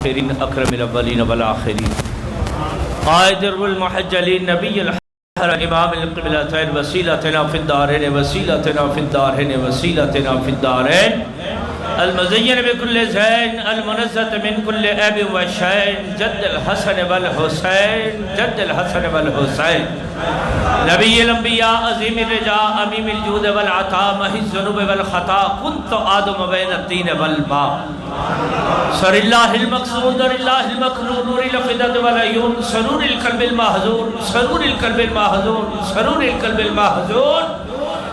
اکرم الاولین والآخرین قائد المحجلین نبی الحرم امام القبلتین وسیلتنا فی الدارین وسیلتنا فی الدارین وسیلتنا فی الدارین المزین بکل زین المنزت من کل عیب و شین جد الحسن والحسین جد الحسن والحسین نبی الانبیاء عظیم الرجاء امیم الجود والعطاء محی الذنوب والخطا کنت آدم بین الدین والماء سر اللہ المقصود در اللہ المقرور نور الفدد والعیون سرور القلب المحزون سرور القلب المحزون سرور القلب المحزون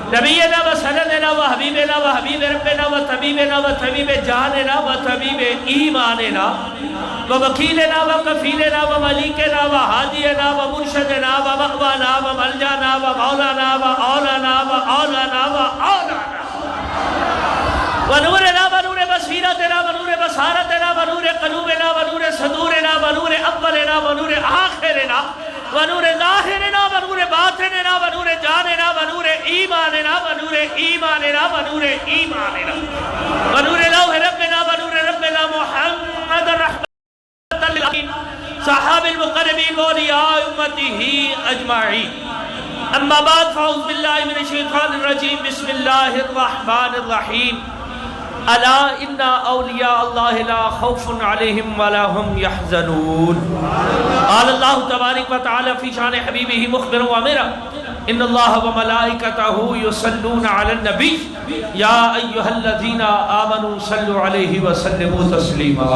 نبینا و سندنا و حبیبنا و حبیب ربنا و طبیبنا و طبیب جاننا و طبیب ایماننا و وکیلنا و کفیلنا و ملیکنا و حادینا و مرشدنا و مأوانا و ملجانا و مولانا و اولانا و اولانا و اولانا و نورنا و نور بصیرتنا و نور بصارتنا و نور قلوبنا و نور صدورنا و نور اولنا و نور آخرنا و نور ظاہرنا و نور باطننا و نور جاننا و نور ایماننا و نور ایماننا و نور ایماننا و نور لوح ربنا و نور ربنا محمد رحمت للعالمین صحاب المقربین و اولیاء امته اجمعین اما بعد فاعوذ باللہ من الشیطان الرجیم بسم اللہ الرحمن الرحیم الا ان اولیاء اللہ لا خوف علیہم ولا هم يحزنون قال اللہ تبارک و تعالی فی شان حبیبہ مخبر و امرا ان اللہ و ملائکتہ یصلون علی النبی یا ایہا الذین آمنوا صلوا علیہ وسلموا تسلیما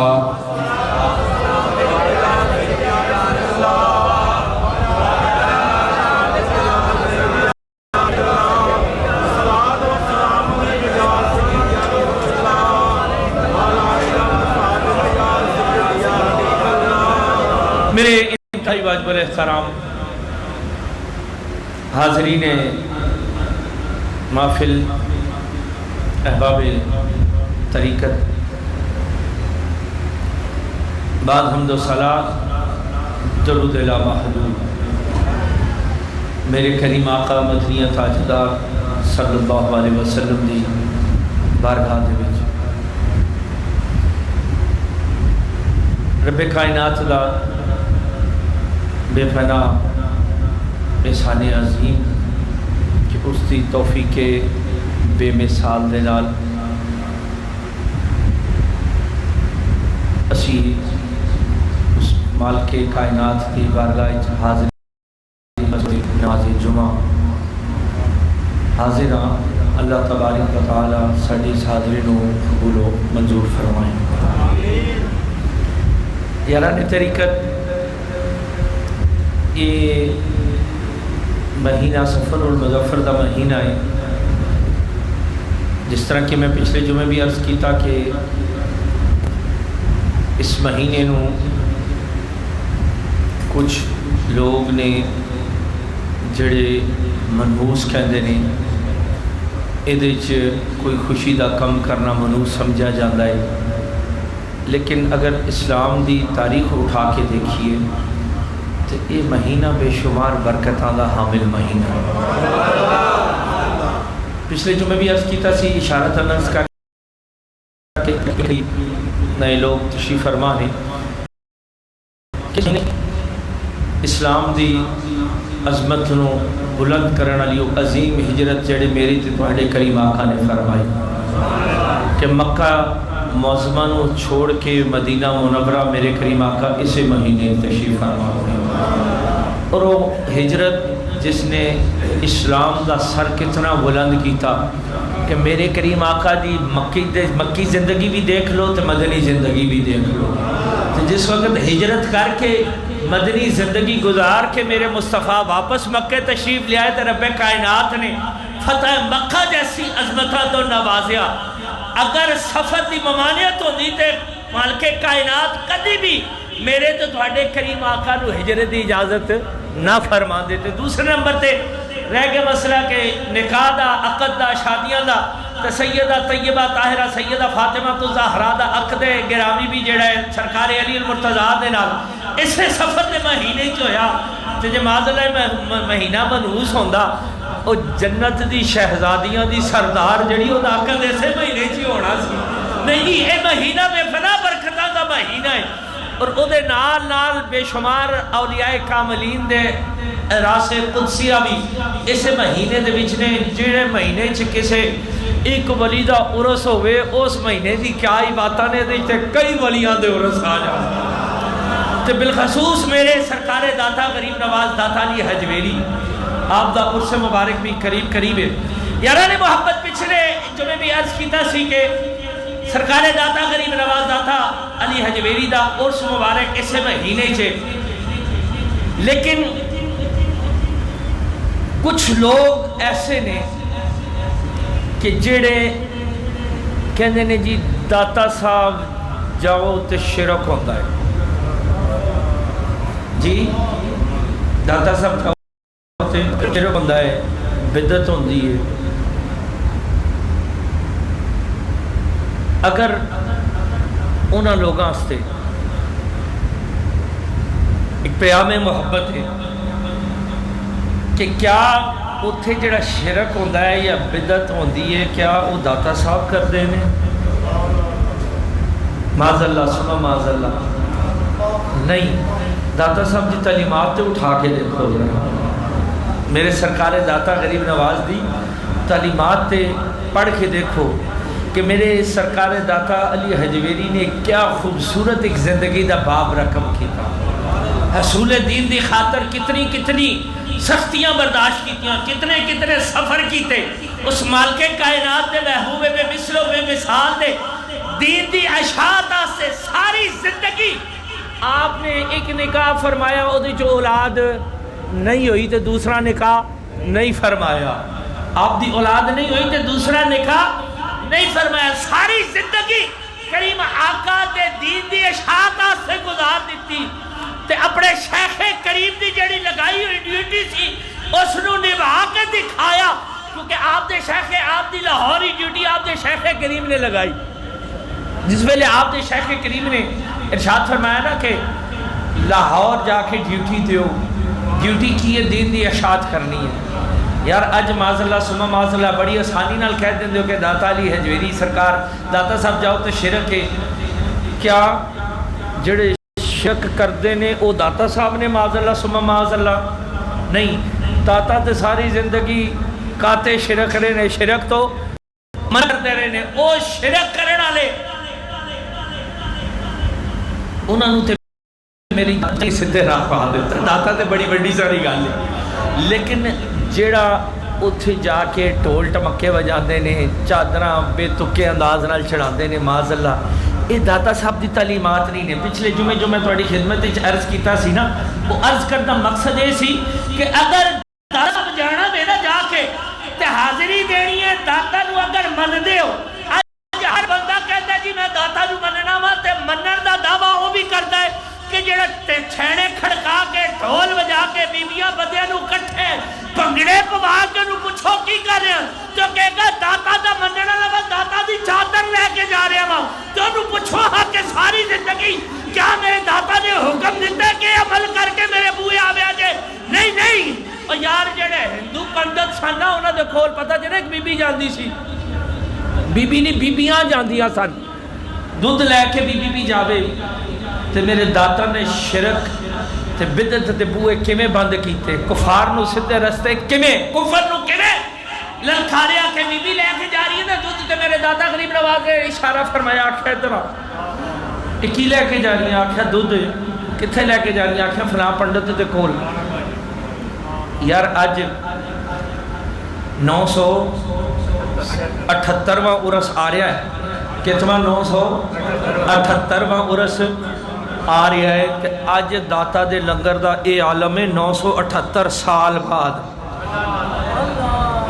میرے انتہائی واجب الاحترام حاضرین محفل احباب طریقت بعد حمد و صلاۃ درود لا محدود میرے کریم آقا مدنی تاجدار صلی اللہ علیہ وسلم دی بارگاہ دے وچ رب کائنات دا بے پناہ احسان عظیم کہ اس دی توفیق بے مثال دے نال اسی اس مالک کائنات دی بارگاہ حاضر نماز جمعہ حاضر ہاں اللہ تبارک و تعالی ساڈی اس حاضری نو قبول و منظور فرمائے یاران طریقت یہ مہینہ سفر المظفر دا مہینہ ہے جس طرح کہ میں پچھلے جمعے بھی عرض کیتا کہ اس مہینے نو کچھ لوگ نے جڑے منحوس کہندے نے ایدے کوئی خوشی دا کم کرنا منحوس سمجھا جاتا ہے لیکن اگر اسلام دی تاریخ اٹھا کے دیکھیے تو یہ مہینہ بے شمار برکتاں دا حامل مہینہ پچھلے جمعے بھی عرض کیتا سی اشارت عرض کا کہ نئے لوگ تشریف فرما ہیں کہ اسلام دی عظمت نو بلند کرنے والی عظیم ہجرت جڑے میری تے تواڈے کریم آقا نے فرمائی کہ مکہ معظمہ نو چھوڑ کے مدینہ منورہ میرے کریم آقا اسے مہینے تشریف فرما ہوئے اور وہ ہجرت جس نے اسلام دا سر کتنا بلند کیتا کہ میرے کریم آقا دی مکی زندگی بھی دیکھ لو تو مدنی زندگی بھی دیکھ لو تو جس وقت ہجرت کر کے مدنی زندگی گزار کے میرے مصطفیٰ واپس مکہ تشریف لے آئے تو رب کائنات نے فتح مکہ جیسی عظمتہ تو نوازیا اگر سفر دی ممانعت ہوندی تے مالک کائنات کدی بھی میرے تو تھوڑے کریم آقا نو ہجرت دی اجازت نہ فرما دیتے دوسرے نمبر تے رہ گئے مسئلہ کہ نکاح دا عقد دا شادیاں دا تو سیدہ طیبہ طاہرہ سیدہ فاطمہ الزہرا دا عقد گرامی بھی جڑا ہے سرکار علی المرتضیٰ دے نال اسے سفر دے مہینے جو ہویا تو جے معذلہ مہینہ منحوس ہوندا او جنت دی شہزادیاں دی سردار جڑی او دا عقد ایسے مہینے چی ہونا سی نہیں اے مہینہ میں فنا برکتہ دا دا مہینہ ہے اور او دے نال نال بے شمار اولیاء کاملین دے راس قدسیہ بھی اسے مہینے دے وچ نے جڑے مہینے چ کسے ایک ولی دا عرس ہوئے اس مہینے دی کیا ہی باتاں نے تے کئی ولیاں دے عرس آ جان تے بالخصوص میرے سرکار داتا غریب نواز داتا علی حجویری آپ دا عرس مبارک بھی قریب قریب ہے یاران محبت پچھلے جو میں بھی عرض کیتا سی کہ سرکار داتا غریب نواز داتا علی حجویری دا عرس مبارک اسے مہینے چھے لیکن کچھ لوگ ایسے نے کہ جڑے کہندے نے جی داتا صاحب جاؤ تے شرک ہوتا ہے جی داتا صاحب جاؤ تے شرک ہوتا ہے بدعت ہوندی ہے اگر انہاں لوگاں واسطے ایک پیام محبت ہے کہ کیا اتھے جڑا شرک ہوندہ ہے یا بدعت ہوندی ہے کیا وہ داتا صاحب کر دے میں معاذ اللہ سنو معاذ اللہ نہیں داتا صاحب دی تعلیمات تے اٹھا کے دیکھو میرے سرکار داتا غریب نواز دی تعلیمات تے پڑھ کے دیکھو کہ میرے سرکار داتا علی حجویری نے کیا خوبصورت ایک زندگی دا باب رقم کیتا حصول دین دی خاطر کتنی کتنی سختیاں برداشت کیتیاں کتنے کتنے سفر کیتے اس مالک کائنات دے محبوب بے مثل و بے مثال دے دین دی اشاعت سے ساری زندگی آپ نے ایک نکاح فرمایا او دی جو اولاد نہیں ہوئی تو دوسرا نکاح نہیں فرمایا آپ دی اولاد نہیں ہوئی تو دوسرا نکاح نہیں فرمایا ساری زندگی کریم آقا دے دین دی اشاعت سے گزار دیتی تے اپنے شیخ کریم دی جڑی لگائی ہوئی ڈیوٹی سی اس نو نبھا کے دکھایا کیونکہ آپ دے شیخ آپ دی لاہوری ڈیوٹی آپ دے شیخ کریم نے لگائی جس ویلے آپ دے شیخ کریم نے ارشاد فرمایا نا کہ لاہور جا کے ڈیوٹی دیو ڈیوٹی کی ہے دین دی اشاعت کرنی ہے یار اج معاذ اللہ سما معاذ اللہ بڑی آسانی نال کہہ دیں دیو کہ داتا علی حجویری سرکار داتا صاحب جاؤ تو شرک ہے کیا جڑے شک کردے نے او داتا صاحب نے معاذ اللہ سما معاذ اللہ نہیں داتا تے ساری زندگی کاتے شرک رہے نے شرک تو مرتے رہے نے او شرک کرنے والے انہوں تے میری داتا سدھے راہ پا دیتا داتا تے بڑی بڑی ساری گل ہے لیکن جیڑا اتھے جا کے ٹول ٹمکے بجاندے نے چادراں بے تکے انداز نال چڑھاندے نے معاذ اللہ یہ داتا صاحب دی تعلیمات نہیں نے پچھلے جمعے جو میں تھوڑی خدمت وچ عرض کیتا سی نا وہ عرض کرنا مقصد یہ سی کہ اگر داتا صاحب جانا دے نا جا کے تے حاضری دینی ہے داتا نو اگر من دے ہو اج ہر بندہ کہتا ہے جی میں داتا نو مننا وا تے منن دا دعویٰ وہ بھی کرتا ہے کہ جڑا چھینے کھڑکا کے ڈھول بجا کے بیبیاں بدیاں نو کٹھے بھنگڑے پوا کے نو پوچھو کی کر رہے ہیں تو کہے گا داتا دا مننا لگا داتا دی چادر لے کے جا رہے ہیں تو نو پوچھو ہاں کہ ساری زندگی کیا میرے داتا نے حکم دیتا ہے کہ عمل کر کے میرے بوئے آوے آجے نہیں نہیں اور یار جڑے ہندو پندت سن انہاں دے کھول پتہ جڑے ایک بی بی جاندی سی بی بی نہیں بیبیاں جاندیاں سن دودھ لے کے بی بی جاوے تے میرے داتا نے شرک تے بدعت تے بوئے کیویں بند کیتے کفار نو سدھے رستے کیویں کفر نو کیویں للکاریا کے بی بی لے کے جا رہی ہے نا دودھ تے میرے داتا غریب نواز نے اشارہ فرمایا آکھیا ادھر کی لے کے جا رہی ہے آکھیا دودھ کتھے لے کے جا رہی ہے آکھیا فلاں پنڈت تے کول یار اج 978واں عرس آ رہا ہے کتواں 978واں عرس آ رہا ہے کہ آج داتا دے لنگر دا اے عالم ہے 978 سال بعد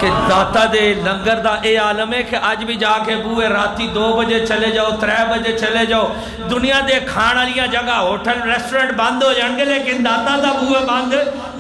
کہ داتا دے لنگر دا اے عالم ہے کہ آج بھی جا کے بوئے راتی 2 بجے چلے جاؤ 3 بجے چلے جاؤ دنیا دے کھانا لیا جگہ ہوٹل ریسٹورنٹ بند ہو جائیں گے لیکن داتا دا بوئے بند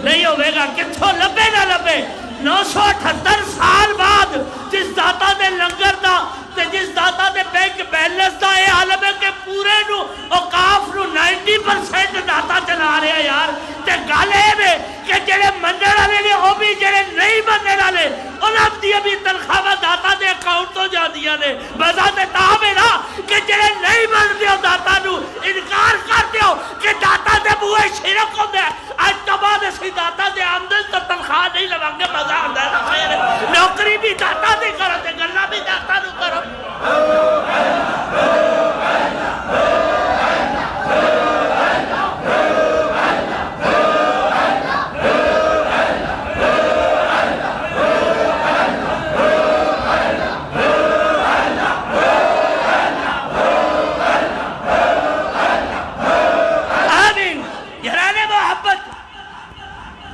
نہیں ہوئے گا کتھوں لبے نہ لبے 978 سال بعد جس داتا دے لنگر دا تے جس داتا دے بینک بیلنس دا اے عالم ہے کہ پورے نو اوقاف نو 90% داتا چلا رہے ہیں یار تے گالے میں کہ جڑے مننے والے نے وہ بھی جڑے نہیں مننے والے انہاں دی بھی تنخواہ داتا دے اکاؤنٹ تو جاندیاں نے مزہ تے تاں ہے نا کہ جڑے نہیں مندے ہو داتا نو انکار کر دیو کہ داتا دے بوئے شرک ہوندے اج تو بعد اسی داتا دے آمدن تو تنخواہ نہیں لواں گے مزہ آندا ہے خیر نوکری بھی داتا دی کرو تے گلاں بھی داتا نو کرو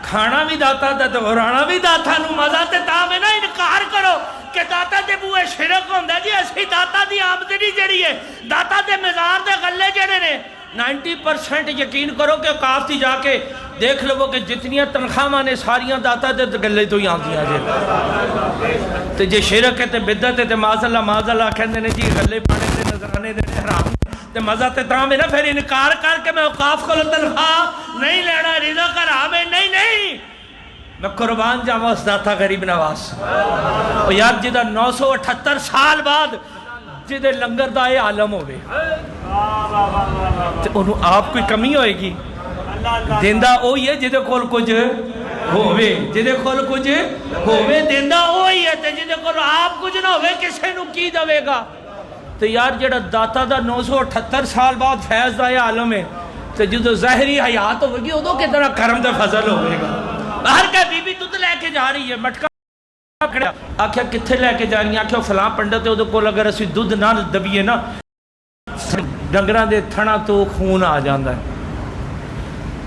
کھانا بھی داتا دا تو غرانا بھی داتا نو مزہ تے تاں میں نہ انکار کرو کہ داتا دے بوئے شرک ہوندہ جی اسی داتا دی آمدنی جڑی ہے داتا دے مزار دے غلے جڑے نے 90% یقین کرو کہ اوقاف تھی جا کے دیکھ لو کہ جتنیاں تنخواہ نے ساریاں داتا دے گلے تو ہی آتی آجے تے جے شرک ہے تے بدت ہے تے معاذ اللہ کہندے نے جی غلے پانے دے نظرانے دے حرام تے مزہ تے تاں میں نہ پھر انکار کر کے میں اوقاف کو تنخواہ نہیں لینا رزق حرام ہے نہیں میں قربان جاواں اس داتا غریب نواز اور یار جدہ 978 سال بعد جدے لنگر دائے عالم ہوئے تے انہوں آپ کوئی کمی ہوئے گی دیندہ اوہی ہے جدے کول کچھ ہوئے جدے کول کچھ ہوئے دیندہ اوہی ہے تے جدے کول آپ کچھ نہ ہوئے کسے نو کی دوے گا تو یار جڑا داتا دا 978 سال بعد فیض دا عالم ہے تو جدو ظاہری حیات ہوئے گی ادھو کے طرح کرم دا فضل ہوئے گا باہر کا بی بی دودھ لے کے جا رہی ہے مٹکا کھڑا آکھیا کتھے لے کے جا رہی ہیں آکھیا فلاں پنڈت ہے ادھو کو اگر اسی دودھ نہ دبیے نا ڈنگران دے تھنا تو خون آ جاندہ ہے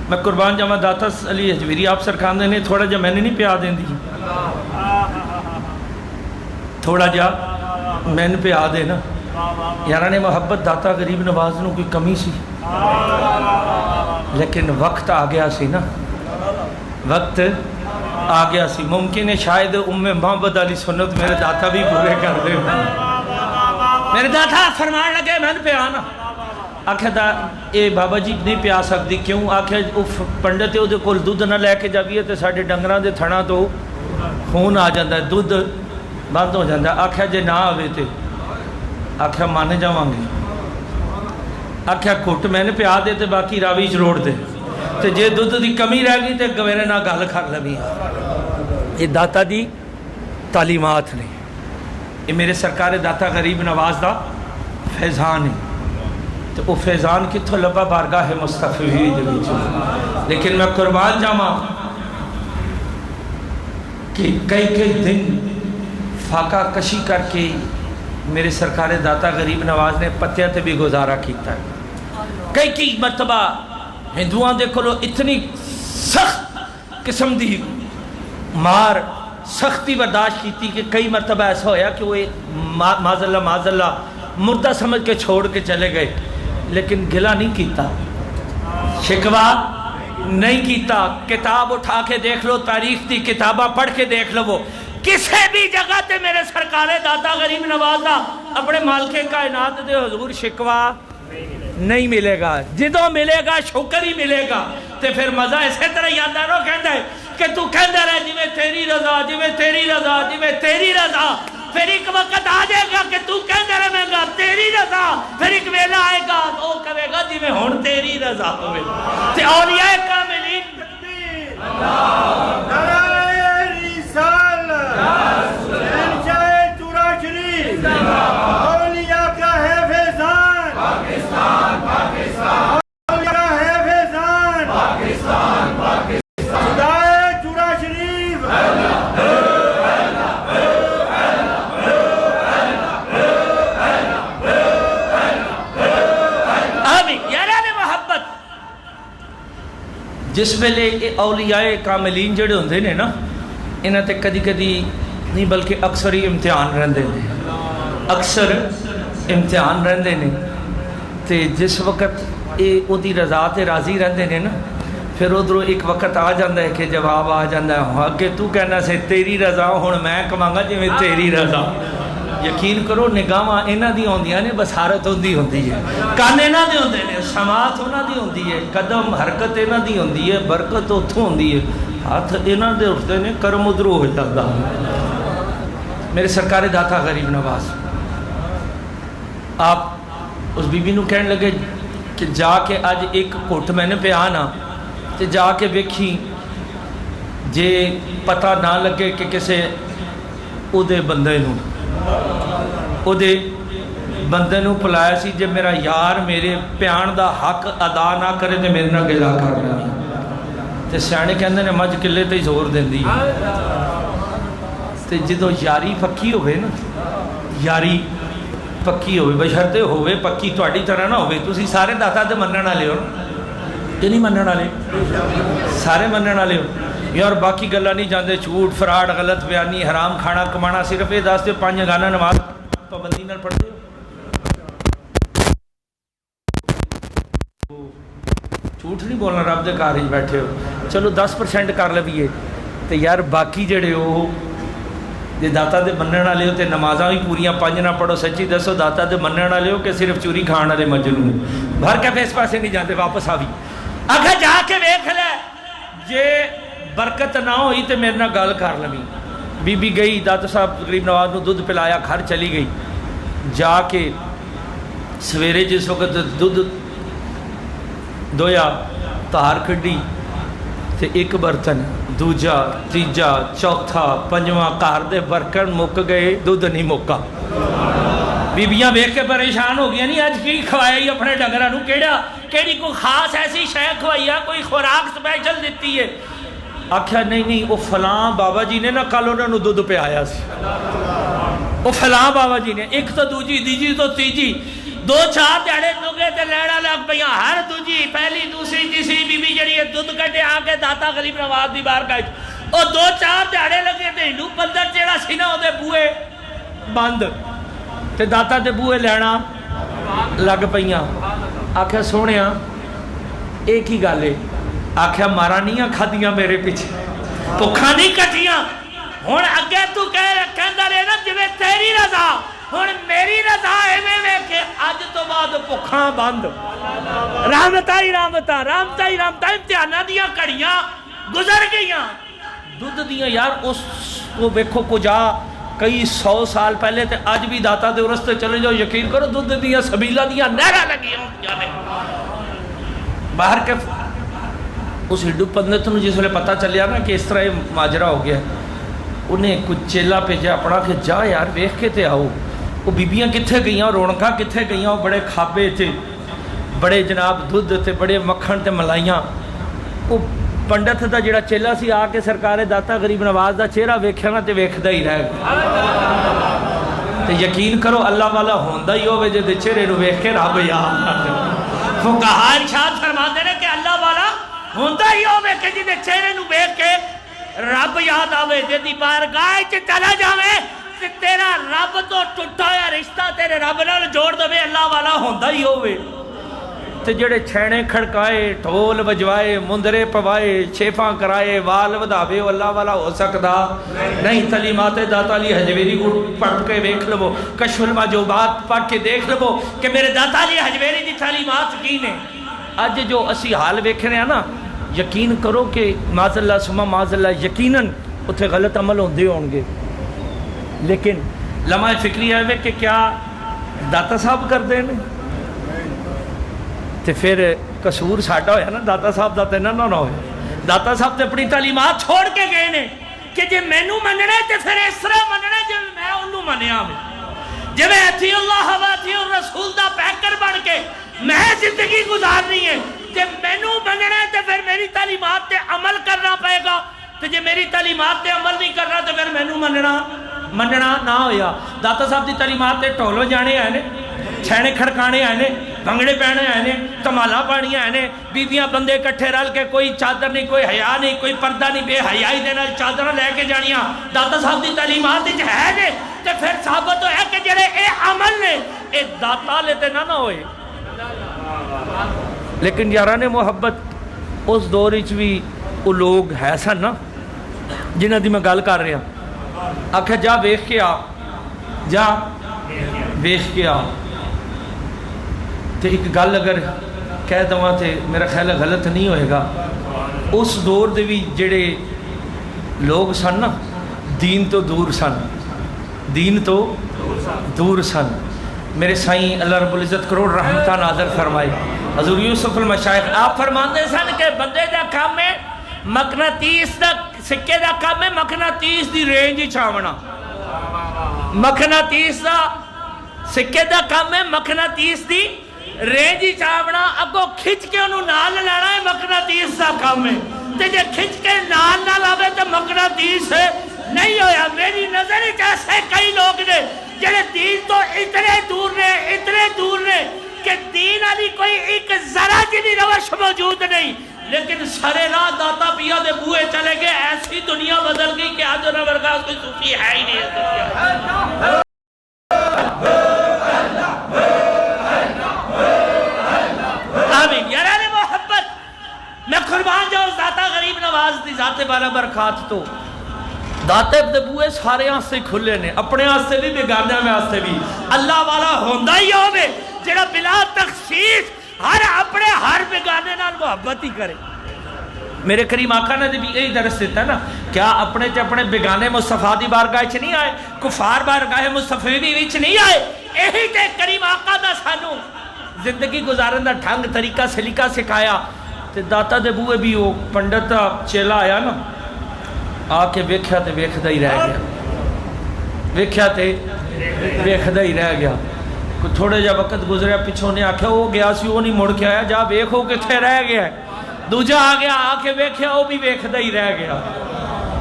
میں قربان جاواں داتا علی حجویری آپ سرکان دے نے تھوڑا جا میں نے نہیں پیا دیں دی تھوڑا جا میں نے پیا دے نا یاران محبت داتا غریب نواز نو کوئی کمی سی لیکن وقت آ گیا سی نا وقت آ گیا سی ممکن ہے شاید محمد علی سنت میرے داتا بھی پورے کر دے میرے داتا فرمان لگے میں نے پیا نا آکھے دا اے بابا جی نہیں پیا سکتی کیوں آکھے پنڈت ہے ادھے کول دودھ نہ لے کے جاویے تے ساڑھے ڈنگران دے تھنا تو خون آ جاندہ ہے دودھ بند ہو جاندہ ہے آکھے جے نہ آوے تے آکھیا مانے جاواں گے آکھیا کھٹ میں نے پیا دے تے باقی راویچ روڑ دے تے جے دودھ دی کمی رہ گئی تے گویرے نہ گال کھا لبی یہ داتا دی تعلیمات نے یہ میرے سرکار داتا غریب نواز دا فیضان ہے تو وہ فیضان کتھو لبا بارگاہ مصطفی ہوئی جبی چاہا لیکن میں قربان جاواں کہ کئی دن فاقہ کشی کر کے میرے سرکار داتا غریب نواز نے پتیاں تے بھی گزارا کیتا ہے کئی مرتبہ ہندوان دے کھلو اتنی سخت قسم دی مار سختی برداشت کیتی کہ کئی مرتبہ ایسا ہویا کہ وہ معاذ اللہ مردہ سمجھ کے چھوڑ کے چلے گئے لیکن گلہ نہیں کیتا شکوہ نہیں کیتا کتاب اٹھا کے دیکھ لو تاریخ دی کتابہ پڑھ کے دیکھ لو کسے بھی جگہ تے میرے سرکار داتا غریب نوازا اپنے مالک کائنات دے حضور شکوہ نہیں ملے گا جدوں ملے گا شکر ہی ملے گا تے پھر مزہ اسی طرح یاداروں کہندہ ہے کہ تو کہندہ رہے جی میں تیری رضا جی میں تیری رضا جی میں تیری رضا پھر ایک وقت آ جائے گا کہ تو کہندہ رہے میں گا تیری رضا پھر ایک ویلہ آئے گا وہ کہے گا جی میں ہون تیری رضا ہوئے تے اولیاء کاملین اولیاء کا ہے فیضان پاکستان اولیاء کا ہے فیضان پاکستان خدائے چورا شریف آمین یاران محبت جس ویلے اولیاء کاملین جڑے ہوندے نے نا انہاں تے کدی کدی نہیں بلکہ اکثر ہی امتحان رہندے نے اکثر امتحان رہندے نے تے جس وقت اے او دی رضا تے راضی رہندے نے نا پھر ادھروں ایک وقت آ جاندہ ہے کہ جواب آ جاندہ ہے کہ تو کہنا سے تیری رضا ہون میں کمانگا جی میں تیری رضا یقین کرو نگاہاں انہاں دی ہوندیاں نے بصارت ہوندی ہے کان انہاں دے ہوندے نے سماعت انہاں دی ہوندی ہے قدم حرکت انہاں دی ہوندی ہے برکت اتھوں ہوندی ہے ہاتھ انہاں دے اٹھدے نے کرم ادھروں ہو جاندا میرے سرکار داتا غریب نواز آپ اس بی بی نو کہنے لگے کہ جا کے اج ایک گھٹ میں نے پیا نا تے جا کے ویکھی جے پتہ نہ لگے کہ کسے او دے بندے نو پلایا سی جے میرا یار میرے پیان دا حق ادا نہ کرے تے میرے نہ گلا کرنا تے سیانے کہندے نے مجھ کلے تے زور دیندی تے جدو یاری پکی ہوئے نا یاری پکی ہوئے بشرتے ہوئے پکی تواڈی طرح نہ ہوئے تسی سارے داتا تے منن والے ہو کہ نہیں منن والے سارے منن والے ہو یار باقی گلا نہیں جاندے جھوٹ فراڈ غلط بیانی حرام کھانا کمانا صرف یہ دس دے 5 گانا نماز پابندی نال پڑھتے ہو جھوٹ نہیں بولنا رب دے گھر وچ بیٹھے ہو چلو 10% کر لویے تے یار باقی جڑے ہو جے داتا دے منن والے ہو تے نمازاں بھی پوریاں 5 نہ پڑھو سچی دسو داتا دے منن والے ہو کہ صرف چوری کھان والے مجنون بھر کے اس پاسے نہیں جاندے واپس آوی آکھے جا کے ویکھ لے جے برکت نہ ہوئی تے میرے نال گل کر لوی بی بی گئی داتا صاحب غریب نواز نو دودھ پلایا گھر چلی گئی جا کے سویرے جس وقت دودھ دویا تار کھڈی تے ایک برتن دوجا تیجا چوتھا پنجواں گھر دے برتن مک گئے دودھ نہیں مکا بیبیاں ویکھ کے پریشان ہو گیا نہیں اج کی کھوایا اپنے ڈنگراں نو کیڑی کوئی خاص ایسی شے کھوائی کوئی خوراک سپیشل دتی ہے آکھیا نہیں وہ فلاں بابا جی نے نا کل انہاں نو دودھ پیا سی وہ فلاں بابا جی نے ایک تو دوجی دیجی تو تیجی 2-4 دیہڑے لگے تے لیڑا لگ پیاں ہر دوجی پہلی دوسری تیسری بی بی جڑی ہے دودھ کٹے آ کے داتا غریب نواز دی بارگاہ وچ او 2-4 دیہڑے لگے تے ہندو پندر جڑا سی نا اودے بوئے بند تے داتا دے بوئے لینا لگ پیاں آکھیا سونیا ایک ہی گل ہے آکھیا مارا نہیں کھادیاں میرے پیچھے بھکھاں نہیں کٹیاں ہن اگے تو کہندا رہے نا جویں تیری رضا ہن میری رضا ایویں ویکھ کے اج تو بعد بھکھاں بند رحمتاں ہی رحمتاں امتحاناں دیاں گھڑیاں گزر گئیاں دودھ دیاں یار اس کو ویکھو کجا کئی 100 سال پہلے تے اج بھی داتا دے رستے چلے جاؤ یقین کرو دودھ دیاں سبیلاں دیاں نہراں لگیاں ہوندیاں نے باہر کے اس ہندو پندت نو جس ویلے پتہ چلیا نا کہ اس طرح یہ ماجرا ہو گیا انہیں کچھ چیلا بھیجا اپنا کہ جا یار ویکھ کے تے آؤ وہ بیبیاں کتھے گئیاں رونقاں کتھے گئیاں وہ بڑے کھابے تے بڑے جناب دودھ تے بڑے مکھن تے ملائیاں وہ پنڈت دا جڑا چیلا سی آ کے سرکار داتا غریب نواز دا چہرہ ویکھیا نا تے ویکھدا ہی رہ گیا تے یقین کرو اللہ والا ہوندا ہی ہوے جے چہرے نو ویکھ کے رب یاد فقہاء ارشاد فرماندے نے کہ اللہ والا ہوندا ہی ہوے کہ جے چہرے نو ویکھ کے رب یاد آوے جدی بارگاہ وچ چلا جاوے تے تیرا رب تو ٹوٹا ہوا رشتہ تیرے رب نال جوڑ دے اللہ والا ہوندا ہی ہوے تے جڑے چھینے کھڑکائے ڈھول بجوائے مندرے پوائے چھیفاں کرائے وال وداوے اللہ والا ہو سکدا نہیں تعلیمات داتا علی حجویری کو پڑھ کے دیکھ لو کشف المعجوبات پڑھ کے دیکھ لو کہ میرے داتا علی حجویری دی تعلیمات کی نے اج جو اسی حال ویکھ رہے ہیں نا یقین کرو کہ معاذ اللہ سما معاذ اللہ یقیناً اتنے غلط عمل ہوندے ہون گے لیکن لمحہ فکری ہے کہ کیا داتا صاحب کر دیں تے پھر قصور ساڈا ہویا نا داتا صاحب دا تے نہ ہویا داتا صاحب تے اپنی تعلیمات چھوڑ کے گئے نے کہ جے مینوں مننا ہے تے پھر اس طرح مننا جے میں انہوں منیا میں جے میں اطیع اللہ و اطیع الرسول دا پیکر بن کے میں زندگی گزارنی ہے جے مینوں مننا ہے تے پھر میری تعلیمات تے عمل کرنا پائے گا تے جے میری تعلیمات تے عمل نہیں کرنا تے پھر مینوں مننا نہ ہویا داتا صاحب دی تعلیمات تے ٹولو جانے آئے نے چھینے کھڑکانے آئے نے بھنگڑے پہنے آئے نے تمالا پانی آئے نے بیویاں بندے کٹھے رل کے کوئی چادر نہیں کوئی حیا نہیں کوئی پردہ نہیں بے حیائی دینا چادر لے کے جانیاں داتا صاحب دی تعلیمات وچ ہے نے تے پھر ثابت ہے کہ جڑے اے عمل نے اے داتا لے تے نہ ہوئے لیکن یاران محبت اس دور وچ بھی وہ لوگ ہے سن نا جنہاں دی میں گل کر رہا آکھیا جا ویکھ کے آ جا ویخ کے آ تو ایک گل اگر کہہ دواں تو میرا خیال ہے غلط نہیں ہوئے گا. اس دور دے بھی جڑے لوگ سن نا دین تو دور سن, دین تو دور سن. میرے سائیں اللہ رب العزت کروڑ رحمتہ نازل فرمائے حضور یوسف المشائخ آپ فرماندے سن کہ بندے دا کام ہے مقناطیس دا سکے دا کام ہے مقناطیس دی رینج چاونا. مقناطیس دا سکے دا کام ہے مقناطیس دی رینج چاونا, اگو کھچ کے انہوں نال لینا ہے مقناطیس دا کام ہے. تے جے کھچ کے نال نہ لاوے تو مقناطیس ہے نہیں ہویا. میری نظر ایسے کئی لوگ نے جڑے دین تو اتنے دور نے کہ دین علی کوئی ایک ذرا جنی روش موجود نہیں, لیکن سارے راہ داتا پیا دے بوئے چلے گئے. ایسی دنیا بدل گئی کہ آج انہوں ورگا کوئی صوفی ہے ہی نہیں ہے. آمین. یاران محبت میں قربان جاؤں ذاتہ غریب نواز دی ذات بالا برکات تو داتے دے بوئے سارے آنسے کھلے نے, اپنے آنسے بھی بیگانے میں آنسے بھی. اللہ والا ہوندہ ہی ہوئے جڑا بلا تخصیص ہر اپنے ہر بیگانے نال محبت ہی کرے. میرے کریم آقا نے بھی یہی درس دیتا ہے نا, کیا اپنے تے اپنے بیگانے مصطفیٰ دی بارگاہ چ نہیں آئے, کفار بارگاہ مصطفی دی وچ نہیں آئے. یہی تے کریم آقا دا سانو زندگی گزارن دا ڈھنگ طریقہ سلیقہ سکھایا. تے داتا دے بوئے بھی وہ پنڈت چیلا آیا نا, آ کے ویکھیا تے ویکھدا ہی رہ گیا, ویکھیا تے ویکھدا ہی رہ گیا. کوئی تھوڑے جا وقت گزریا پچھوں نے آکھیا وہ گیا سی وہ نہیں مڑ کے آیا, جا ویکھو کتھے رہ گیا ہے. دوجا آ گیا, آ کے ویکھیا وہ بھی ویکھدا ہی رہ گیا.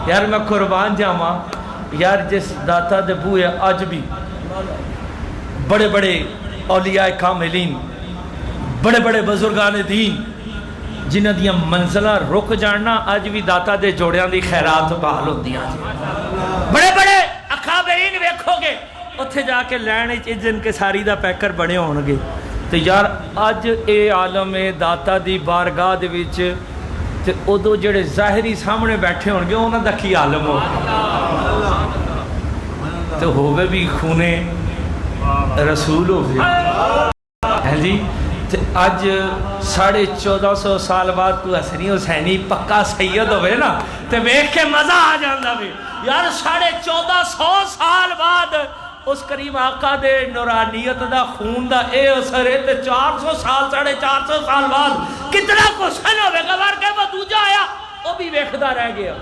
یار میں قربان جاواں یار جس داتا دے بوئے آج بھی بڑے بڑے اولیاء کاملین بڑے بڑے بزرگان دین جنہ دیاں منزلہ رک جاننا آج بھی داتا دے جوڑیاں دی خیرات بحال ہوتی ہیں. بڑے بڑے اکابرین ویکھو گے اتھے جا کے لین جن کے ساری دا پیکر بنے ہونگے. تو یار آج اے عالم داتا دی بارگاہ دے وچ تے ادو جڑے ظاہری سامنے بیٹھے ہونگے انہاں دا کی عالم ہو تو ہوئے بھی خونے رسول ہو گئے ہیں جی. آج 1450 سال بعد کوئی حسنی حسینی پکا سید ہوئے نا تو ویکھ کے مزہ آ جاندہ بھی. یار 1450 سال بعد اس کریم آقا دے نورانیت دا خون دا اے اثر ہے تے 400 سال 450 سال بعد کتنا کچھ ہوئے گا. بار کہ وہ دوجہ آیا وہ بھی ویکھدا رہ گیا.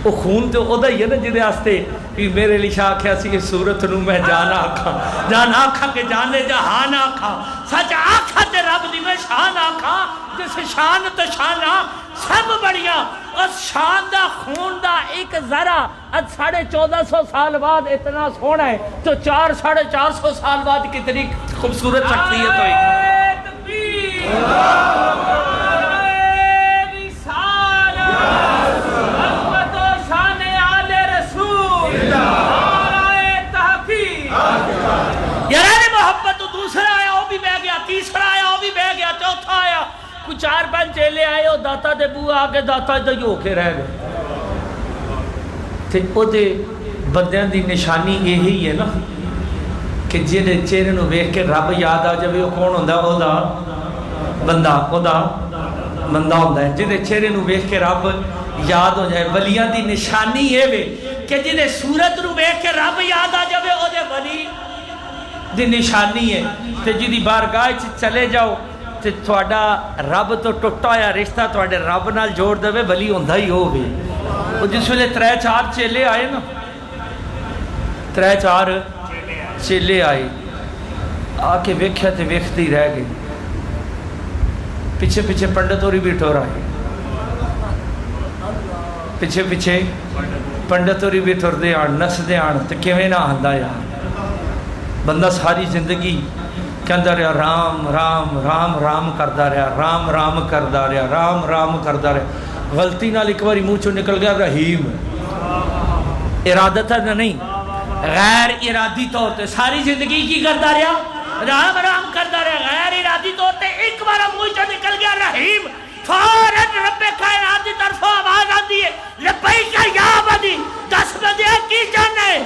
وہ خون تو ادا ہی ہے نا جدے آستے کہ میرے لیے شاہ کیا سی اس صورت نو میں جانا آکھا کہ جانے جہان آکھا سچ آکھا تے رب دی میں شان آکھا جس شان تو شانہ سب بڑھیا. اس شان دا خون دا ایک ذرا اب 1450 سال بعد اتنا سونا ہے تو 400 سال بعد کتنی خوبصورت شخصیت ہوئی. یاران محبت تو دوسرا آیا وہ بھی بہ گیا, تیسرا آیا وہ بھی بہ گیا, چوتھا آیا, کچھ 4-5 چیلے آئے وہ داتا دے بو آگے داتا دے ہو کے رہ گئے. تے او دے بندیاں دی نشانی یہی ہے نا کہ جنہیں چہرے نو ویکھ کے رب یاد آ جائے وہ کون ہوندا او دا بندہ ہوندا ہے. جنہیں چہرے نو ویکھ کے رب یاد ہو جائے. ولیاں دی نشانی یہ وے کہ جنہیں صورت نو ویکھ کے رب یاد آ جائے او دے ولی دی نشانی ہے. تے جدی بارگاہ چلے جاؤ تے تھوڑا رب تو ٹوٹا یا رشتہ تھوڑے رب نال جوڑ دے ولی ہوندہ ہی ہوگی. وہ جس ویلے 3-4 چیلے آئے نا 3-4 چیلے آئے آ کے ویکھیا تے ویکھتے ہی رہ گئے. پیچھے پیچھے پنڈت ہوری بھی ٹور آئے, پیچھے پیچھے پنڈت ہوری بھی ٹور دے آن نس دے آن تے کیویں نہ آندا یار. بندہ ساری زندگی کہندا رہا رام رام رام رام کردا رہا, رام رام کردا رہا, رام رام کردا رہا. غلطی نال ایک باری منہ چوں نکل گیا رحیم, ارادتاً نہیں غیر ارادی طور تے ساری زندگی کی کردا رہا, رام رام کردا رہا, غیر ارادی طور تے ایک بار منہ چوں نکل گیا رحیم. فوراً رب کائنات کی طرف آواز آتی ہے لبیک یا عبدی. 10 بندے کی جانا ہے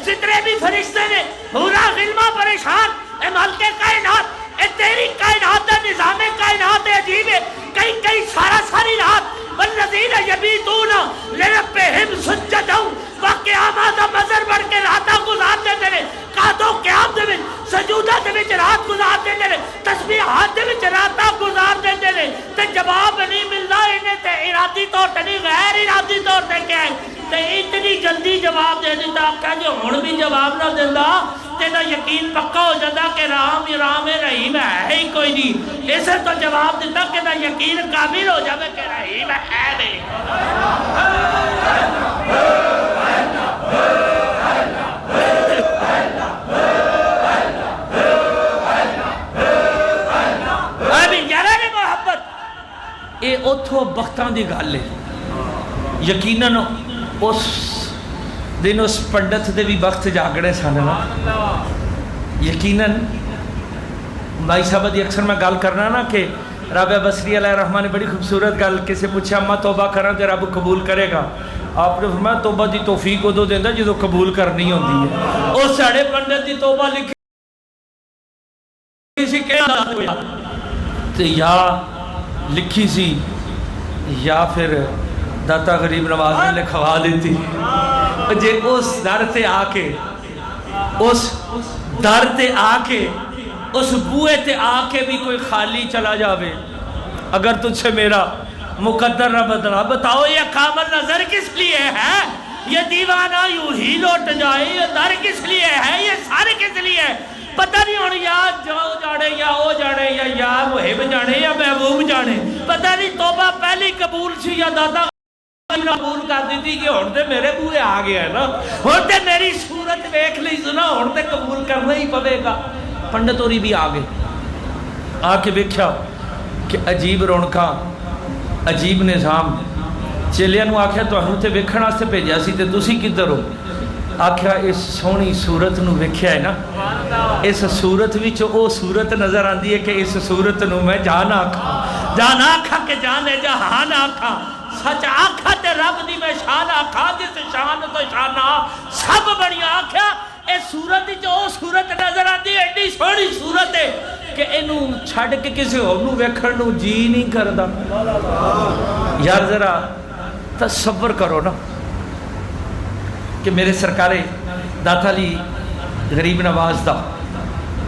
جتنے بھی فرشتے نے پورا غلمہ پریشان، اے مالک کائنات، اے تیری کائنات دا نظام کائنات عجیب ہے، کئی ساری رات والذین یبیتون لربہم سجدا وقیاما دا مظہر بڑھ کے راتاں گزار دے نے، قادو قیام دے وچ سجودہ دے وچ رات گزار دے نے، تسبیحات دے وچ راتاں گزار دے نے، تے جواب نہیں ملدا انہیں تے ارادی طور تے نہیں غیر ارادی طور تے کیا ہے تے اتنی جلدی جواب دے دیتا کہ جو ہن بھی جواب نہ دیندا تیرا یقین پکا ہو جاتا کہ رام رحیم ہے ہی کوئی نہیں، اسے تو جواب دیتا کہ نا یقین کامل ہو جاوے کہ رحیم ہے نہیں۔ یارہ محبت اے اتھو بختان دی گل ہے، یقیناً اس دن اس پنڈت دے بھی وقت جاگڑے سن نا، یقیناً بھائی صاحب دی اکثر میں گل کرنا نا کہ رابعہ بصری علیہ الرحمہ نے بڑی خوبصورت گل کسے پوچھا اما توبہ کرنا تے رب قبول کرے گا، آپ نے فرمایا توبہ دی توفیق ادو دیندا جدو قبول کرنی ہوندی ہے، اس ساڑھے پنڈت دی توبہ لکھی سی کہ یا لکھی سی یا پھر داتا غریب نواز نے لکھوا دیتی، جے اس در تے آ کے اس در تے آ کے اس بوئے تے آ کے بھی کوئی خالی چلا جاوے، اگر تجھ سے میرا مقدر نہ بدلا، بتاؤ یہ کامل نظر کس لیے ہے، یہ دیوانہ یوں ہی لوٹ جائے، یہ در کس لیے ہے، یہ سار کس لیے ہے، پتہ نہیں ہونے یا جاؤ جانے یا او جانے یا محب جانے یا محبوب جانے، پتہ نہیں توبہ پہلی قبول سی یا دادا قبول کر دیتی کہ ہونتے میرے بوئے آگیا ہے نا، ہونتے میری صورت بیک لی سنا، ہونتے قبول کرنا ہی پوے گا۔ پنڈت اوری بھی آگے آکے بیکھیا کہ عجیب رونکا عجیب نظام، چیلیاں نو آکھیا تو ہنو تے بیکھنا سے پیجا سی تے دوسری کدھر ہو، آکھیا اس سونی صورت نو بیکھیا ہے نا، اس صورت وچ او صورت نظر آندی ہے کہ اس صورت نو میں جان آکھا کہ جانے جہان آکھا، سچ آکھا تے رب دی میں شان آکھا، جس شان تو شانہ سب بڑی آکھیا، اے صورت جو صورت نظر آتی ہے ایڈی سونی صورت ہے کہ انہوں چھڑ کے کسی ہوگنو ویکھنو جی نہیں کردہ۔ یار ذرا تصور کرو نا کہ میرے سرکارے داتا علی غریب نواز دا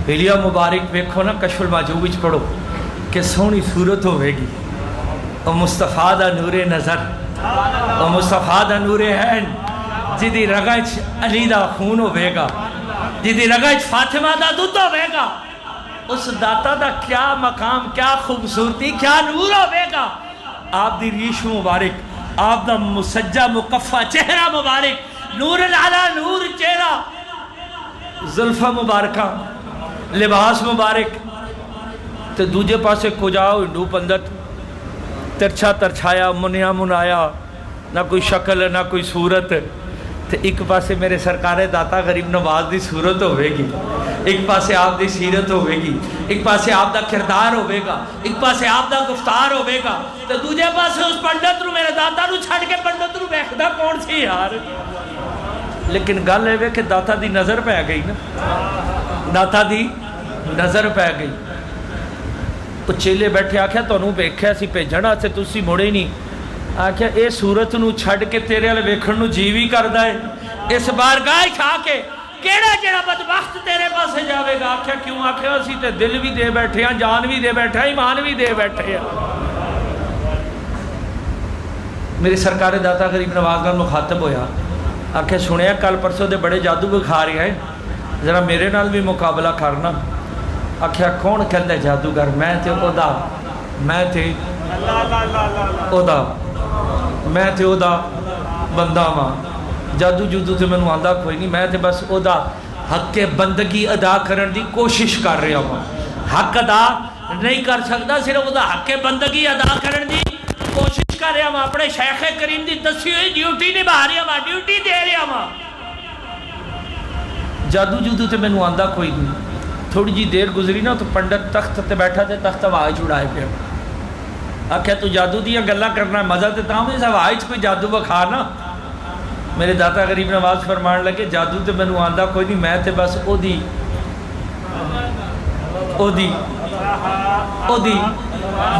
ویلیا مبارک ویکھو نا کشف المعجوب وچ پڑھو کہ سونی صورت ہوئے گی، او مصطفیٰ دا نور نظر، او مصطفیٰ دا نور عین، جدی رگاچ علی دا خون ہوئے گا، جدی رگاچ فاطمہ دا دودھ ہوئے گا، اس داتا دا کیا مقام، کیا خوبصورتی، کیا نور ہوئے گا، آپ دی ریش مبارک، آپ دا مسجہ مقفہ چہرہ مبارک، نور العلا نور چہرہ، زلفہ مبارکہ، لباس مبارک، تے دوجہ پاسے کجاؤ ہندو پندت ترچھا ترچھایا منیا منایا، نہ کوئی شکل نہ کوئی صورت، تے ایک پاسے میرے سرکار داتا غریب نواز دی صورت ہوئے گی، ایک پاسے آپ دی سیرت ہوئے گی، ایک پاسے آپ دا کردار ہوئے گا، ایک پاسے آپ دا گفتار ہوئے گا، تے دوجہ پاسے اس پنڈت رو میرے داتا رو چھڑ کے پنڈت رو بیخدہ کون سی یار۔ لیکن گل ہے کہ داتا دی نظر پہ گئی نا، داتا دی نظر پہ گئی، تو چیلے بیٹھے آکھیا تو انہوں بیکھیا سی پیجھنا سے تسی موڑے نہیں، آکھیا اے صورت نو چھڑ کے تیرے والے ویکھن نو جی بھی کر دائے، اس بار گائے کھا کے کیڑا جڑا بدبخت تیرے پاسے جاوے گا، آکھیا کیوں، آکھیا اسی تے دل بھی دے بیٹھے ہیں، جان بھی دے بیٹھے ہیں، ایمان بھی دے بیٹھے ہیں۔ میری سرکار داتا غریب نواز نال مخاطب ہویا، آکھیا سنیا کل پرسوں دے بڑے جادو بکھا رہے ہیں، ذرا میرے نال بھی مقابلہ کرنا۔ آکھیا کون کہندہ ہے جادوگر، میں تے اودا، میں تے اودا، میں تے اودا بندہ ماں، جادو جودو تے میں نو آندہ کوئی نہیں، میں تے بس اودا حق بندگی ادا کرن دی کوشش کر رہا ہوں، حق ادا نہیں کر سکتا، صرف اودا حق بندگی ادا کرن دی کوشش کر رہا ہوں، اپنے شیخ کریم دی دسی ہوئی ڈیوٹی نبھا رہا ہوں، ڈیوٹی دے رہا ہوں، جادو جودو تے میں نو آندہ کوئی نہیں۔ تھوڑی جی دیر گزری نا تو پنڈت تخت تے بیٹھا تے تخت آواز اڑائے پہ، آکھیا تو جادو دیا گلہ کرنا ہے، مزہ تے تاہم اس آواز کوئی جادو بکھا نا، میرے داتا غریب نواز فرمان لگے جادو تے مینوں آندا کوئی نہیں، میں تے بس او دی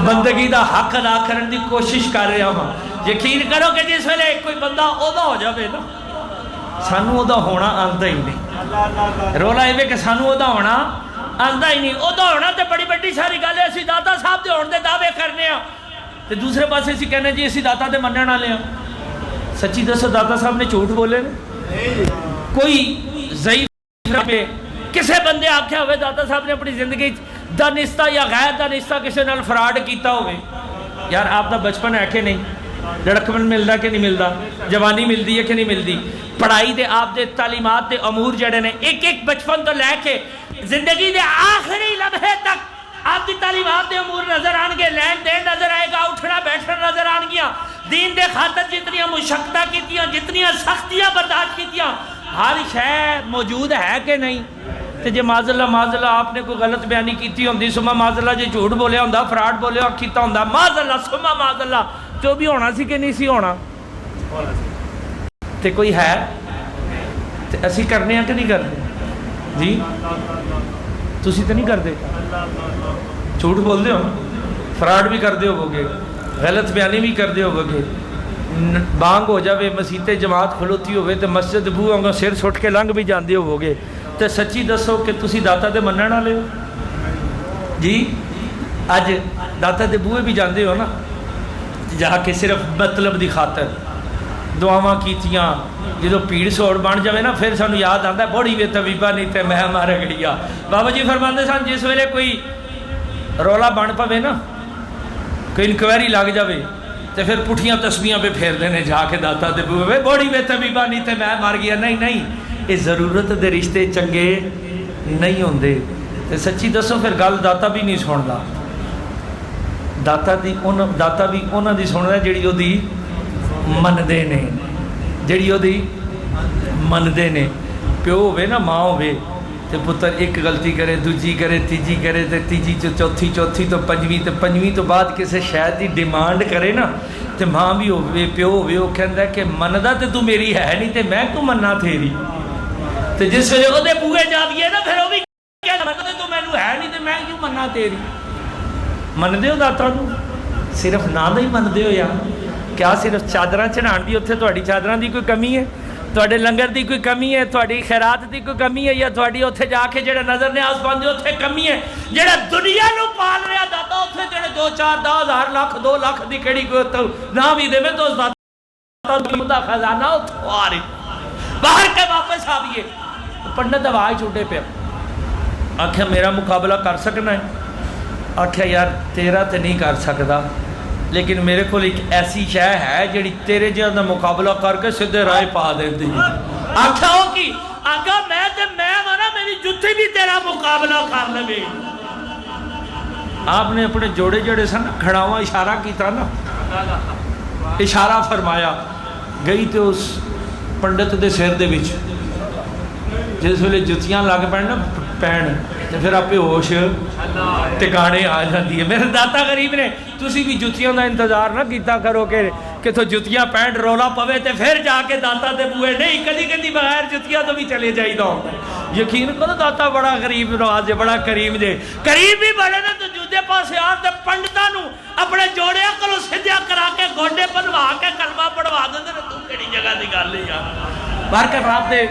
بندگی دا حق ادا کرن دی کوشش کر رہا ہاں۔ یقین کرو کہ جس ویلے کوئی بندہ اودا ہو جاوے نا، سانو اودا ہونا آندا ہی نہیں۔ رولا ایویں کہ سانو اودا ہونا آندا ہی نہیں، اودا ہونا تے بڑی بڑی ساری گل ہے، اسی داتا صاحب دے ہون دے دعوے کرنے ہاں تے دوسرے پاسے اسی کہنے جی اسی داتا دے منن والے ہاں۔ سچی دسو داتا صاحب نے جھوٹ بولے نے؟ کوئی ضعیف پہ کسے بندے آکھیا ہوئے داتا صاحب نے اپنی زندگی دانستہ یا غیر دانستہ کسے نال فراڈ کیتا ہوئے؟ یار آپ دا بچپن ہے کہ نہیں؟ لڑکپن ملدا کہ نہیں ملدا؟ جوانی ملدی ہے کہ نہیں ملدی؟ پڑھائی دے آپ دے تعلیمات دے امور جڑے نے ایک ایک بچپن تو لے کے زندگی دے آخری لمحے تک آپ دی تعلیمات دے امور نظر آن گے، لین دین نظر آئے گا، اٹھنا بیٹھنا نظر آن گیا، دین دے خاطر جتنیاں مشقتاں کیتیاں، جتنیاں سختیاں برداشت کیتیاں، ہر شے موجود ہے کہ نہیں؟ تے جے معاذ اللہ آپ نے کوئی غلط بیانی کیتی ہوندی، سما معاذ اللہ جے جھوٹ بولیا ہوندا، فراڈ بولیا کیتا ہوندا، معاذ اللہ سما معاذ اللہ، جو بھی ہونا سی کہ نہیں سی ہونا؟ تے کوئی ہے تے اسی کرنے ہیں کہ نہیں کرتے؟ جی تسی تے نہیں کرتے؟ جھوٹ بول دے ہو، فراڈ بھی کر دے ہو گے، غلط بیانی بھی کر دے ہو گے، بانگ ہو جاوے مسیتے جماعت کھلوتی ہوئے تے مسجد بو آنگا سر سٹ کے لنگ بھی جاندے ہو گے، تے سچی دسو کہ تسی داتا دے منن والے ہو؟ جی اج داتا دے بوئے بھی جاندے ہو نا، جہاں کہ صرف مطلب دی خاطر دعاواں کیتیاں، جدو پیڑ سوڑ بن جاوے نا پھر سانو یاد آندا ہے بڑی وے طبیبہ نہیں تے میں مار گڑیا۔ بابا جی فرماندے سن جس ویلے کوئی رولا بن پوے نا، کوئی انکوائری لگ جاوے تے پھر پٹھیاں تسبیحاں پہ پھیر دینے جا کے داتا دے بوئے، بڑی وے طبیبہ نہیں تے میں مار گیا۔ نہیں نہیں، یہ ضرورت دے رشتے چنگے نہیں ہوندے۔ تے سچی دسو پھر گل داتا بھی نہیں سندا، داتا بھی انہاں دی سندا جڑی او دی مندے نے، جڑی او دی مندے نے۔ پیو ہوئے نا ماں ہوئے تے پتر ایک غلطی کرے، دوجی کرے، تیجی کرے تے تیجی چوتھی، چوتھی تو پنجویں تے پنجویں تو بعد کسے شاید دی ڈیمانڈ کرے نا تے ماں بھی ہوئے پیو ہوئے، وہ کہندا ہے کہ مندا تے تو میری ہے نہیں تے میں کیوں مننا تیری؟ تے جس ویلے او دے بوئے جاویے نا پھر وہ بھی کہندا مندا تو مینوں ہے نہیں تے میں کیوں مننا تیری؟ مندے ہو داتا نو؟ صرف نا دا ہی مندے ہو یا کیا صرف چادراں چڑھان دی اوتھے تہاڈی چادراں دی کوئی کمی ہے؟ تہاڈے لنگر دی کوئی کمی ہے؟ تہاڈی خیرات دی کوئی کمی ہے؟ یا تہاڈی اوتھے جا کے جڑا نظر نیاز پاندے اوتھے کمی ہے؟ جڑا دنیا نو پال رہا داتا اوتھے جڑے 2-4 10,000 لاکھ 2 لاکھ دی کڑی کوئی نہ بھی دے میں تو اس داتا دا خزانہ اتھو آ رہی باہر کے واپس آئیے۔ پنڈت آواز چھوٹے پہ آکھیا میرا مقابلہ کر سکنا ہے؟ آکھیا یار تیرا تے نہیں کر سکتا، لیکن میرے کو ایک ایسی شے ہے جڑی تیرے جہاں مقابلہ کر کے سدھے رائے پا دیتی۔ آکھا ہو کی آکھا میں مانا میری جتی بھی تیرا مقابلہ کر لے۔ آپ نے اپنے جوڑے جڑے سن کھڑاواں اشارہ کیتا نا، اشارہ فرمایا، گئی تو اس پنڈت دے سر دے وچ جس ویلے جتیاں لگ پہن نا پہن تے پھر آپ ہوش ٹکانے آ جاتی ہے۔ میرے داتا غریب نے تسی بھی جتیاں دا انتظار نہ کیتا کرو کہ تو جتیاں پینٹ رولا پوے تے پھر جا کے داتا دے بوئے، نہیں کدی کدی بغیر جتیاں تو بھی چلے جائی دا ہوتا ہے۔ یقین کرو داتا بڑا غریب نواز ہے، بڑا کریم دے، کریم بھی بڑے نے تو جودے پاس آن تے پنڈتاں نو اپنے جوڑے کرو سدھیا کرا کے گوڈے بنوا کے کلمہ پڑھوا دے تے تو کیڑی جگہ دی گل ہے یار؟ برکت رات دے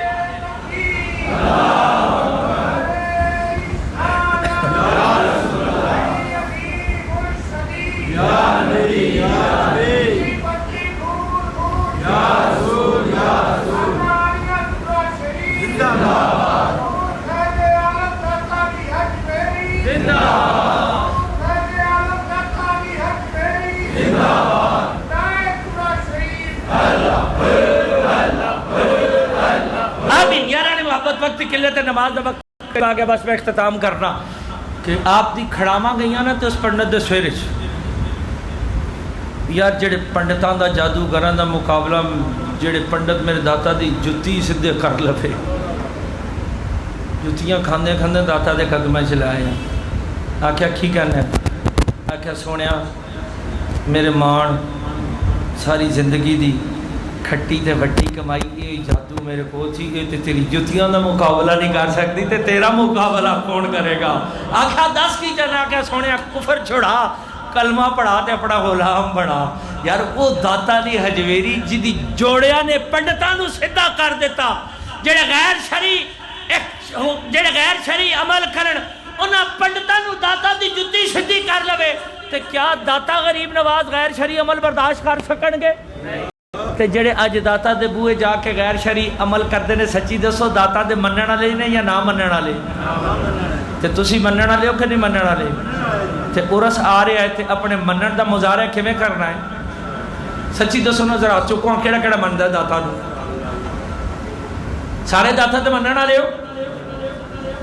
وقت قلت نماز دا وقت آ گیا، بس میں اختتام کرنا کہ آپ دی کھڑاواں گئیاں نا تو اس پنڈت دے سویرے یار جڑے پنڈتان دا جادوگران دا مقابلہ جڑے پنڈت میرے داتا دی جتی سدھے کر لفے، جتیاں کھاندے کھاندے داتا دے قدمہ چلائے، آکھیا کی کہنا ہے؟ آکھیا سونیا میرے مان ساری زندگی دی کھٹی تے وڈی کمائی یہ جادو میرے کو تھی یہ تے تیری جتیاں دا مقابلہ نہیں کر سکتی تے تیرا مقابلہ کون کرے گا؟ آکھا 10 کی جنا کیا سونے کفر چھڑا کلمہ پڑھا تے اپنا غلام بنا. یار وہ داتا علی حجویری جدی جوڑیاں نے پنڈتانو سدھا کر دیتا جڑے غیر شرعی عمل کرن انہاں پنڈتانو داتا دی جتی سدھی کر لوے تے کیا داتا غریب نواز غیر شرعی عمل برداشت کر سکن گے؟ تے جڑے اج داتا دے بوئے جا کے غیر شرعی عمل کردے نے سچی دسو داتا دے منن والے نے یا نہ منن والے؟ تے تسی منن والے ہو کہ نہیں منن والے؟ تے عرس آ رہا ہے تے اپنے منن دا مظاہرہ کیویں کرنا ہے؟ سچی دسو نا ذرا چکو کیڑا کیڑا مندا داتا نو؟ سارے داتا تے منن والے ہو؟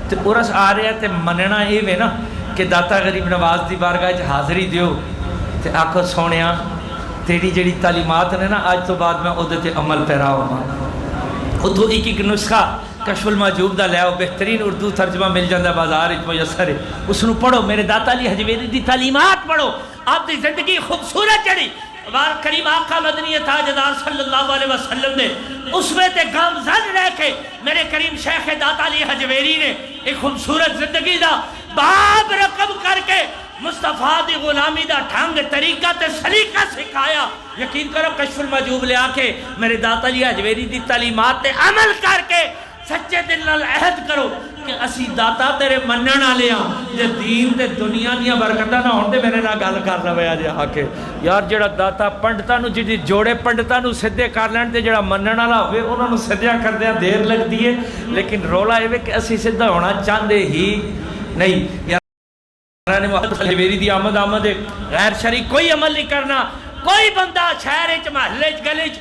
تے عرس آ رہا ہے تے مننا اے وے نا کہ داتا غریب نواز دی بارگاہ وچ حاضری دیو تے آکھو سونیا تیری جڑی تعلیمات نے نا آج تو بعد میں اودے تے عمل پیرا ہوا. اتھوں ایک نسخہ کشف المحجوب دا لے آؤ بہترین اردو ترجمہ مل جاندہ بازار وچ میسر ہے اس نو پڑھو میرے داتا علی حجویری دی تعلیمات پڑھو آپ دی زندگی خوبصورت جڑی کریم آقا مدنی تاجدار صلی اللہ علیہ وسلم نے اس میں تے گامزن رہ کے میرے کریم شیخ داتا علی حجویری نے ایک خوبصورت زندگی دا باب رقم کر کے مصطفیٰ دی غلامی دا ڈھنگ طریقہ تے سلیقہ سکھایا. یقین کرو کشف المحجوب لے آ کے میرے داتا علی حجویری دی تعلیمات تے عمل کر کے سچے دل نال عہد کرو کہ اسی داتا تیرے منن والے ہاں جے دین تے دنیا دیاں برکتاں نہ ہون تے میرے نال گل کر لوے اج آ کے. یار جڑا داتا پنڈتاں نو جڑی جوڑے پنڈتاں نو سدھے کر لین تے جڑا منن والا ہوے انہاں نو سدھیاں کردیاں دیر لگدی ہے لیکن رولا اے کہ اسی سدھا ہونا چاہندے ہی نہیں. محمد حجویری دی آمد غیر شرعی کوئی عمل نہیں کرنا. کوئی بندہ شہر وچ محلے وچ گلی وچ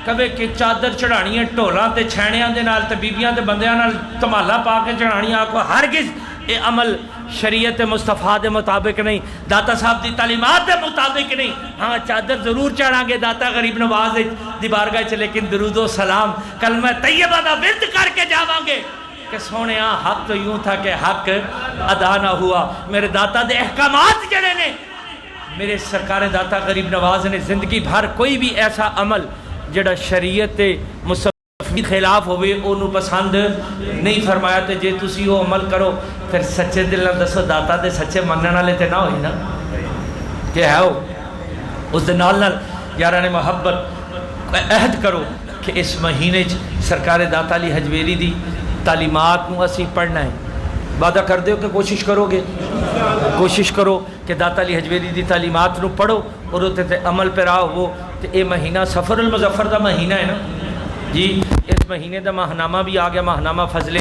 کبھی کہ چادر چڑھانی ہے ٹولاں تے چھینیاں دے نال تے بیبیاں تے بندیاں نال تمالا پا کے چڑھانی آکو ہرگز اے عمل شریعت مصطفیٰ دے مطابق نہیں داتا صاحب دی تعلیمات دے مطابق نہیں. ہاں چادر ضرور چڑھاں گے داتا غریب نواز دی بارگاہ وچ لیکن درود و سلام کلمہ طیبہ دا ورد کر کے جاواں گے کہ سونے حق تو یوں تھا کہ حق ادا نہ ہوا. میرے داتا دے احکامات جڑے نے میرے سرکار داتا غریب نواز نے زندگی بھر کوئی بھی ایسا عمل جڑا شریعت مصطفی خلاف ہوئے انہوں پسند نہیں فرمایا. تے جے تسی وہ عمل کرو پھر سچے دل نال دسو داتا دے سچے منن والے تے نہ ہوئی نا کہ ہے وہ اس دے نال یاران محبت عہد کرو کہ اس مہینے سرکار داتا علی حجویری دی تعلیمات نو اسی پڑھنا ہے. وعدہ کر دیو کہ کوشش کرو کہ داتا علی حجویری دی تعلیمات نو پڑھو اور تے عمل پہ راہ ہو. تے اے مہینہ سفر المظفر دا مہینہ ہے نا جی. اس مہینے دا ماہنامہ بھی آ گیا ماہنامہ فضل